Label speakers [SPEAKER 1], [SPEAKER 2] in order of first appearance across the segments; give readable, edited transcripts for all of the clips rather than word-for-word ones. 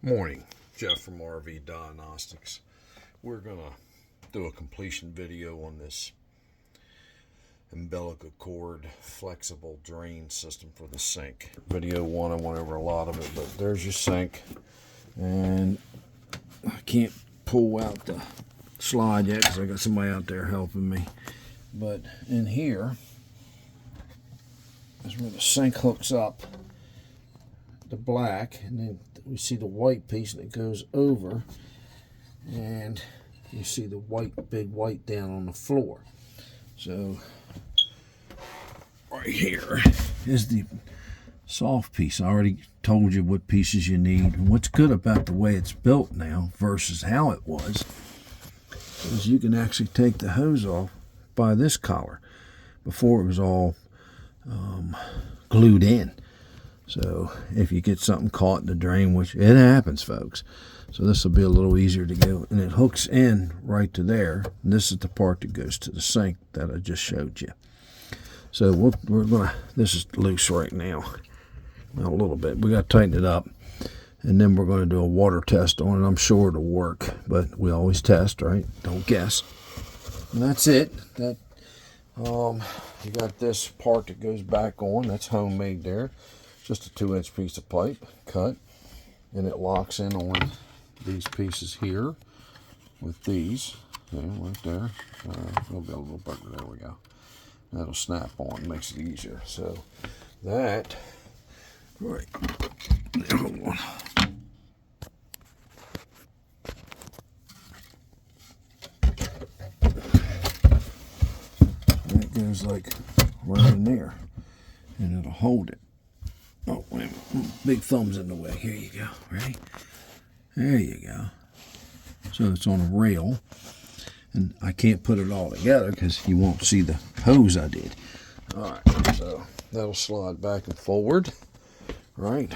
[SPEAKER 1] Morning, Jeff from RV Diagnostics. We're going to do a completion video on this umbilical cord flexible drain system for the sink. Video one, I went over a lot of it, but there's your sink. And I can't pull out the slide yet because I got somebody out there helping me. But in here is where the sink hooks up, the black, and then we see the white piece that goes over, and you see the big white down on the floor. So right here is the soft piece. I already told you what pieces you need, and what's good about the way it's built now versus how it was is you can actually take the hose off by this collar. Before it was all glued in. So if you get something caught in the drain, which it happens, folks, so this will be a little easier to go, and it hooks in right to there. And this is the part that goes to the sink that I just showed you. So we're gonna, this is loose right now, a little bit. We got to tighten it up, and then we're going to do a water test on it. I'm sure it'll work, but we always test, right? Don't guess. And that's it. That you got this part that goes back on. That's homemade there. Just a 2-inch piece of pipe cut, and it locks in on these pieces here with these. Okay, right there. It'll be a little bigger. There we go. That'll snap on, makes it easier. So that, right, hold on. That goes like right in there, and it'll hold it. Oh, wait a minute. Big thumb's in the way. Here you go. Ready? There you go. So it's on a rail. And I can't put it all together because you won't see the hose I did. Alright, so that'll slide back and forward. Right?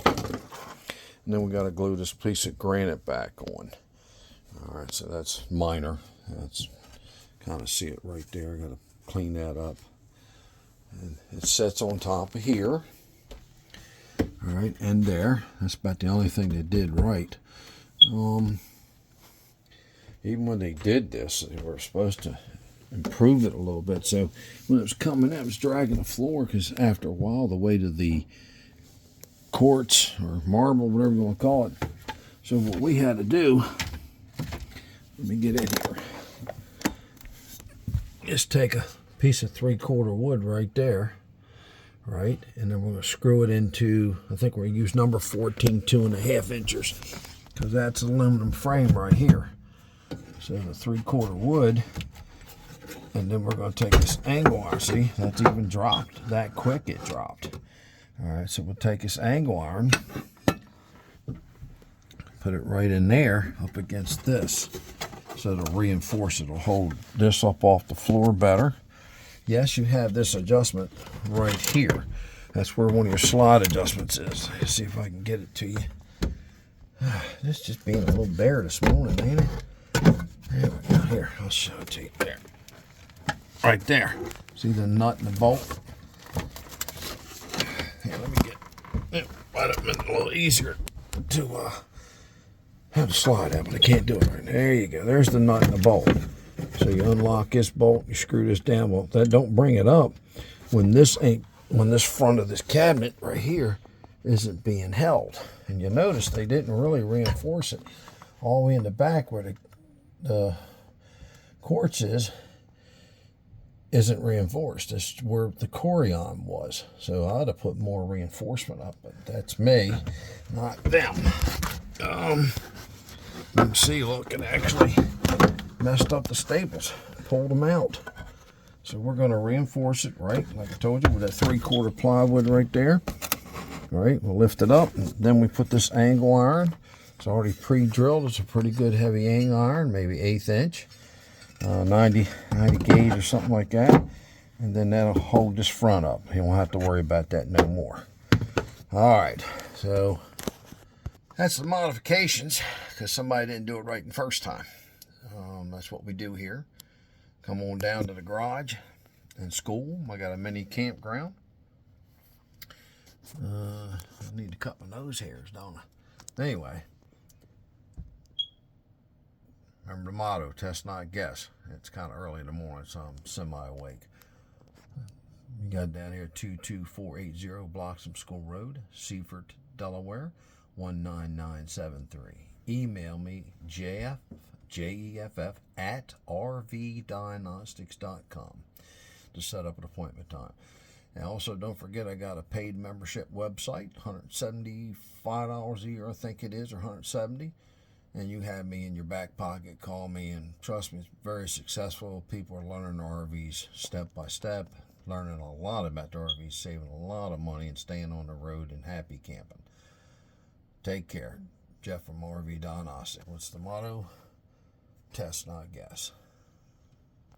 [SPEAKER 1] And then we got to glue this piece of granite back on. Alright, so that's minor. That's kind of see it right there. I got to clean that up. And it sets on top of here. All right, and there. That's about the only thing they did right. Even when they did this, they were supposed to improve it a little bit. So when it was coming out, it was dragging the floor because after a while, the weight of the quartz or marble, whatever you want to call it. So what we had to do, let me get in here, is take a piece of 3/4 wood right there. Right, and then we're going to screw it into, I think we're going to use number 14, 2.5 inches, because that's aluminum frame right here. So the 3/4 wood, and then we're going to take this angle iron. See, that's even dropped. That quick it dropped. All right, so we'll take this angle iron, put it right in there up against this, so it'll reinforce it. It'll hold this up off the floor better. Yes, you have this adjustment right here. That's where one of your slide adjustments is. Let's see if I can get it to you. This just being a little bare this morning, ain't it? There we go. Here, I'll show it to you. There. Right there. See the nut and the bolt? Here, let me get it. Might have been a little easier to have to slide out, but I can't do it right now. There you go. There's the nut and the bolt. So you unlock this bolt, you screw this down. Well, that don't bring it up when this front of this cabinet right here isn't being held. And you notice they didn't really reinforce it all the way in the back where the quartz isn't reinforced. It's where the Corian was. So I ought to put more reinforcement up, but that's me, not them. You can see, look, it actually messed up the staples, pulled them out. So we're going to reinforce it, right, like I told you, with that 3/4 plywood right there. All right, we'll lift it up, and then we put this angle iron. It's already pre-drilled. It's a pretty good heavy angle iron, maybe 1/8 inch, 90 gauge or something like that. And then that'll hold this front up. You won't have to worry about that no more. All right, so that's the modifications because somebody didn't do it right the first time. That's what we do here. Come on down to the garage and school. I got a mini campground. I need to cut my nose hairs, don't I? Anyway, remember the motto, test not guess. It's kind of early in the morning, so I'm semi-awake. You got down here 22480 Bloxham School Road, Seaford, Delaware, 19973. Email me, jeff, Jeff, at rvdiagnostics.com to set up an appointment time. And also, don't forget, I got a paid membership website, $175 a year, I think it is, or $170. And you have me in your back pocket. Call me, and trust me, it's very successful. People are learning RVs step by step, learning a lot about the RVs, saving a lot of money, and staying on the road and happy camping. Take care. Jeff from RV Diagnostics. What's the motto? Test, not guess.